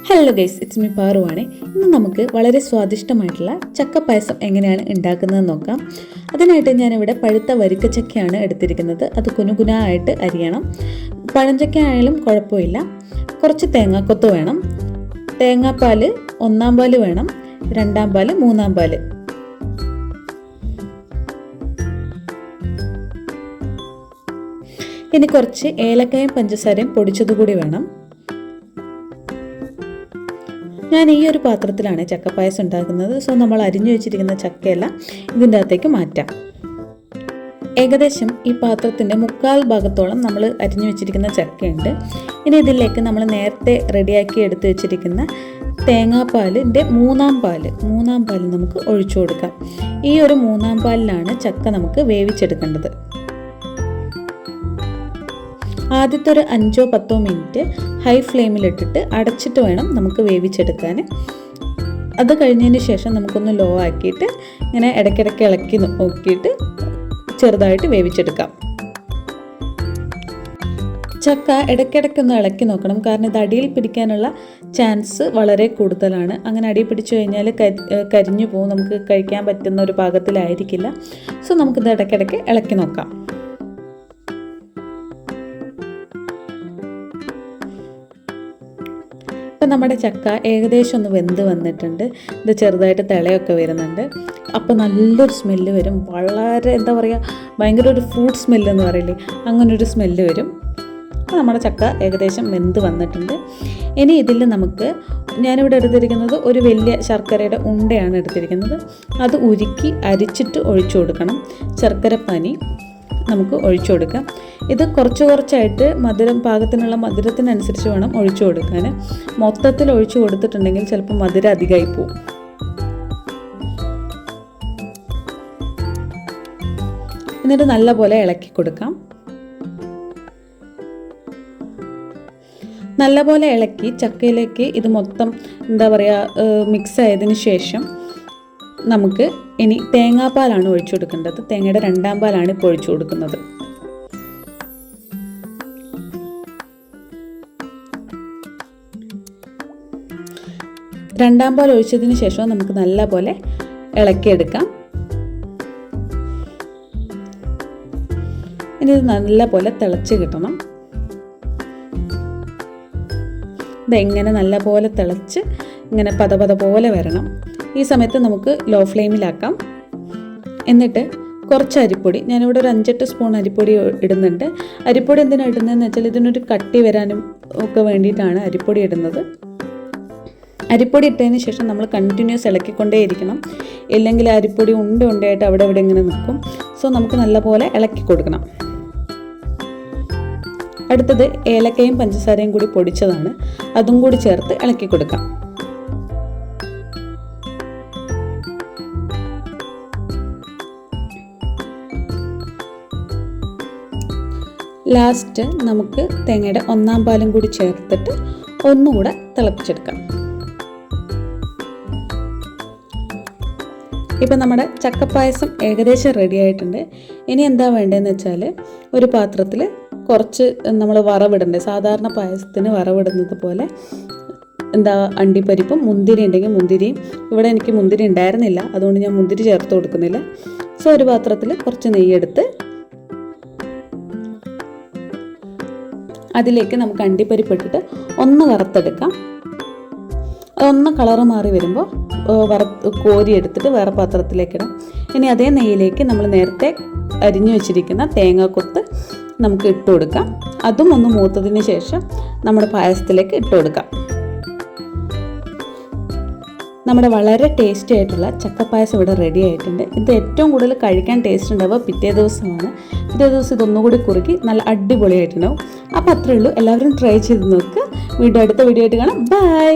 Hello guys, it's me പാറുവാണ്. ഇന്ന് നമുക്ക് വളരെ സ്വാദിഷ്ടമായിട്ടുള്ള ചക്കപ്പായസം എങ്ങനെയാണ് ഉണ്ടാക്കുന്നതെന്ന് നോക്കാം. അതിനായിട്ട് ഞാനിവിടെ പഴുത്ത വരിക്കച്ചക്കയാണ് എടുത്തിരിക്കുന്നത്. അത് കുനുകുനായിട്ട് അരിയണം. പഴഞ്ചക്ക ആയാലും കുഴപ്പമില്ല. കുറച്ച് തേങ്ങാക്കൊത്ത് വേണം. തേങ്ങാപ്പാൽ 1-ാം പാല് വേണം, 2-ാം പാല്, 3-ാം പാല്. ഇനി കുറച്ച് ഏലക്കായും പഞ്ചസാരയും പൊടിച്ചതുകൂടി വേണം. ഞാൻ ഈ ഒരു പാത്രത്തിലാണ് ചക്കപ്പായസം ഉണ്ടാക്കുന്നത്. സോ നമ്മൾ അരിഞ്ഞു വെച്ചിരിക്കുന്ന ചക്കയെല്ലാം ഇതിൻ്റെ അകത്തേക്ക് മാറ്റാം. ഏകദേശം ഈ പാത്രത്തിൻ്റെ 1/4 ഭാഗത്തോളം നമ്മൾ അരിഞ്ഞു വെച്ചിരിക്കുന്ന ചക്കയുണ്ട്. ഇനി ഇതിലേക്ക് നമ്മൾ നേരത്തെ റെഡിയാക്കി എടുത്ത് വെച്ചിരിക്കുന്ന തേങ്ങാപ്പാലിൻ്റെ 3-ാം പാല് നമുക്ക് ഒഴിച്ചു കൊടുക്കാം. ഈ ഒരു 3-ാം പാലിലാണ് ചക്ക നമുക്ക് വേവിച്ചെടുക്കേണ്ടത്. ആദ്യത്തെ ഒരു 5-10 മിനിറ്റ് ഹൈ ഫ്ലെയിമിലിട്ടിട്ട് അടച്ചിട്ട് വേണം നമുക്ക് വേവിച്ചെടുക്കാൻ. അത് കഴിഞ്ഞതിന് ശേഷം നമുക്കൊന്ന് ലോ ആക്കിയിട്ട് ഇങ്ങനെ ഇടയ്ക്കിടയ്ക്ക് ഇളക്കി നോക്കിയിട്ട് ചെറുതായിട്ട് വേവിച്ചെടുക്കാം. ചക്ക ഇടയ്ക്കിടയ്ക്കൊന്ന് ഇളക്കി നോക്കണം, കാരണം ഇത് അടിയിൽ പിടിക്കാനുള്ള ചാൻസ് വളരെ കൂടുതലാണ്. അങ്ങനെ അടിയിൽ പിടിച്ചു കഴിഞ്ഞാൽ കരിഞ്ഞു പോകും, നമുക്ക് കഴിക്കാൻ പറ്റുന്ന ഒരു പാകത്തിലായിരിക്കില്ല. സോ നമുക്കിത് ഇടയ്ക്കിടയ്ക്ക് ഇളക്കി നോക്കാം. ഇപ്പം നമ്മുടെ ചക്ക ഏകദേശം ഒന്ന് വെന്ത് വന്നിട്ടുണ്ട്. ഇത് ചെറുതായിട്ട് തിളയൊക്കെ വരുന്നുണ്ട്. അപ്പോൾ നല്ലൊരു സ്മെല്ല് വരും. വളരെ എന്താ പറയുക, ഭയങ്കര ഒരു ഫ്രൂട്ട് സ്മെല്ലെന്ന് പറയില്ലേ, അങ്ങനൊരു സ്മെല്ല് വരും. അപ്പോൾ നമ്മുടെ ചക്ക ഏകദേശം വെന്ത് വന്നിട്ടുണ്ട്. ഇനി ഇതിൽ നമുക്ക്, ഞാനിവിടെ എടുത്തിരിക്കുന്നത് ഒരു വലിയ ശർക്കരയുടെ ഉണ്ടയാണ് എടുത്തിരിക്കുന്നത്. അത് ഉരുക്കി അരിച്ചിട്ട് ഒഴിച്ചു കൊടുക്കണം. ശർക്കരപ്പാനി നമുക്ക് ഒഴിച്ചു കൊടുക്കാം. ഇത് കുറച്ചായിട്ട് പാകത്തിനുള്ള മധുരത്തിനനുസരിച്ച് വേണം ഒഴിച്ചു കൊടുക്കാൻ. മൊത്തത്തിൽ ഒഴിച്ചു കൊടുത്തിട്ടുണ്ടെങ്കിൽ ചിലപ്പോൾ മധുരം അധികമായി പോകും. എന്നിട്ട് നല്ലപോലെ ഇളക്കി കൊടുക്കാം. നല്ലപോലെ ഇളക്കി ചക്കയിലേക്ക് ഇത് മൊത്തം എന്താ പറയുക മിക്സ് ആയതിനു ശേഷം നമുക്ക് ഇനി തേങ്ങാപ്പാലാണ് ഒഴിച്ചു കൊടുക്കേണ്ടത്. തേങ്ങയുടെ 2-ാം പാലാണ് ഇപ്പോൾ ഒഴിച്ചു കൊടുക്കുന്നത്. രണ്ടാം പാൽ ഒഴിച്ചതിന് ശേഷം നമുക്ക് നല്ലപോലെ ഇളക്കിയെടുക്കാം. ഇനി ഇത് നല്ലപോലെ തിളച്ച് കിട്ടണം. ഇതെങ്ങനെ നല്ലപോലെ തിളച്ച് ഇങ്ങനെ പത പോലെ വരണം. ഈ സമയത്ത് നമുക്ക് ലോ ഫ്ലെയിമിലാക്കാം. എന്നിട്ട് കുറച്ച് അരിപ്പൊടി, ഞാനിവിടെ ഒരു 5-8 സ്പൂൺ അരിപ്പൊടി ഇടുന്നുണ്ട്. അരിപ്പൊടി എന്തിനാണ് ഇടുന്നതെന്ന് വെച്ചാൽ ഇതിനൊരു കട്ടി വരാനും ഒക്കെ വേണ്ടിയിട്ടാണ് അരിപ്പൊടി ഇടുന്നത്. അരിപ്പൊടി ഇട്ടതിന് ശേഷം നമ്മൾ കണ്ടിന്യൂസ് ഇളക്കിക്കൊണ്ടേയിരിക്കണം. ഇല്ലെങ്കിൽ അരിപ്പൊടി ഉണ്ടയായിട്ട് അവിടെ ഇവിടെ ഇങ്ങനെ നിൽക്കും. സോ നമുക്ക് നല്ലപോലെ ഇളക്കി കൊടുക്കണം. അടുത്തത് ഏലക്കയും പഞ്ചസാരയും കൂടി പൊടിച്ചതാണ്. അതും കൂടി ചേർത്ത് ഇളക്കി കൊടുക്കാം. ലാസ്റ്റ് നമുക്ക് തേങ്ങയുടെ 1-ാം പാലും കൂടി ചേർത്തിട്ട് ഒന്നുകൂടെ തിളപ്പിച്ചെടുക്കാം. ഇപ്പം നമ്മുടെ ചക്കപ്പായസം ഏകദേശം റെഡി ആയിട്ടുണ്ട്. ഇനി എന്താ വേണ്ടതെന്ന് വെച്ചാൽ ഒരു പാത്രത്തിൽ കുറച്ച് നമ്മൾ വറവിടണ്ടേ, സാധാരണ പായസത്തിന് വറവിടുന്നത് പോലെ അണ്ടിപ്പരിപ്പും മുന്തിരി ഉണ്ടെങ്കിൽ മുന്തിരിയും, ഇവിടെ എനിക്ക് മുന്തിരി ഉണ്ടായിരുന്നില്ല, അതുകൊണ്ട് ഞാൻ മുന്തിരി ചേർത്ത് കൊടുക്കുന്നില്ല. സോ ഒരു പാത്രത്തിൽ കുറച്ച് നെയ്യെടുത്ത് അതിലേക്ക് നമുക്ക് അണ്ടിപ്പരിപ്പ് ഇട്ടിട്ട് ഒന്ന് വറുത്തെടുക്കാം. അതൊന്ന് കളറ് മാറി വരുമ്പോൾ കോരി എടുത്തിട്ട് വേറെ പാത്രത്തിലേക്കിടാം. ഇനി അതേ നെയ്യിലേക്ക് നമ്മൾ നേരത്തെ അരിഞ്ഞു വെച്ചിരിക്കുന്ന തേങ്ങാക്കൊത്ത് നമുക്ക് ഇട്ട് കൊടുക്കാം. അതും ഒന്ന് മൂത്തതിന് ശേഷം നമ്മുടെ പായസത്തിലേക്ക് ഇട്ട് കൊടുക്കാം. നമ്മുടെ വളരെ ടേസ്റ്റി ആയിട്ടുള്ള ചക്കപ്പായസം ഇവിടെ റെഡി ആയിട്ടുണ്ട്. ഇത് ഏറ്റവും കൂടുതൽ കഴിക്കാൻ ടേസ്റ്റ് ഉണ്ടാവുക പിറ്റേ ദിവസമാണ്. പിറ്റേ ദിവസം ഇതൊന്നുകൂടി കുറുക്കി നല്ല അടിപൊളിയായിട്ടുണ്ടാവും. അപ്പോൾ അത്രയേ ഉള്ളൂ. എല്ലാവരും ട്രൈ ചെയ്ത് നോക്കുക. അടുത്ത വീഡിയോ ആയിട്ട് കാണാം. ബൈ.